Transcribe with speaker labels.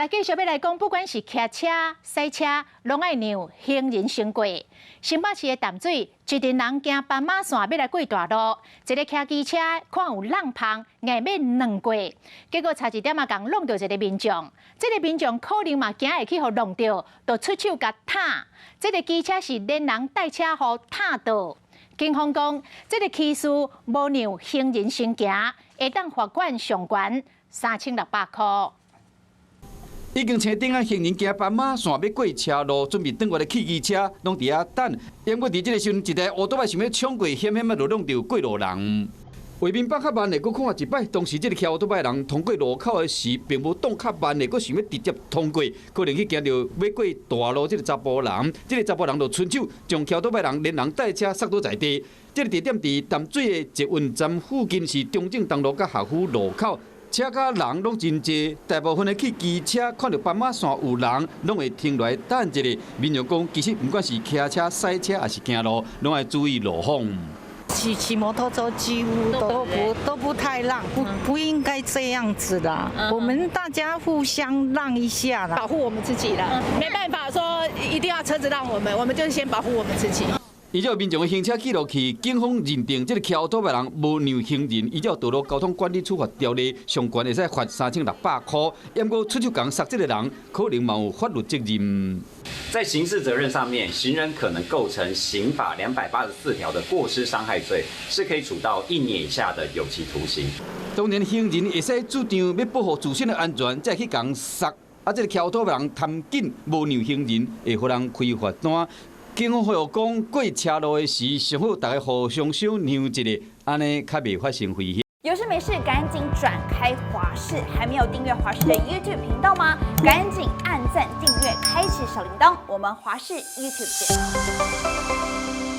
Speaker 1: 来继续要来讲，不管是骑车、赛车，拢爱让行人先过。新北市的淡水，一群人行斑马线要来过大路，一个骑机车看有浪碰，硬要两过，结果差一点共弄到一个民众。这个民众可能嘛惊会去互弄到，就出手甲踏。这个机车是连人带车互踏到。警方讲，这个骑士无让行人先行，会当罚款上悬3600块。
Speaker 2: 已经车顶啊，行人行斑马线要过车路，准备转过来去机车，拢伫遐等。因为伫这个时阵，一台乌多摆想要冲过，险险啊，就弄到过路人。画面放较慢的，佫看一摆，当时这个骑乌多摆人通过路口的时，并无动较慢的，佫想要直接通过，可能去惊到要过大路这个查甫人，这个查甫人就伸手将骑乌多摆人连人带车摔倒在地。这个地点伫淡水的捷运站附近，是中正东路甲下府路口。车甲人拢真济，大部分的去机车看到斑马线有人，拢会停落来等一下。民众讲，其实不管是骑车、赛车还是行路，拢要注意路况。
Speaker 3: 骑摩托车几乎都不太让，不应该这样子的。我们大家互相让一下啦，
Speaker 4: 保护我们自己啦。没办法说一定要车子让我们，我们就先保护我们自己。
Speaker 2: 依照民众的行车记录器，警方认定这个骑乌托的人无让行人，依照道路交通管理处罚条例，上悬会使罚3600块。不过出手讲杀这个人，可能嘛有法律责任。
Speaker 5: 在刑事责任上面，行人可能构成刑法284条的过失伤害罪，是可以处到1年以下的有期徒刑。
Speaker 2: 当然，行人会使主张要保护自身的安全，再去讲杀。这个骑乌托的人贪紧无让行人，会互人开罚单。警方呼吁讲，过车路的时，上好大家互相小让一下，安尼较袂发生危险。
Speaker 6: 有事没事赶紧转开华视，还没有订阅华视的 YouTube 频道吗？赶紧按赞、订阅、开启小铃铛，我们华视 YouTube 见。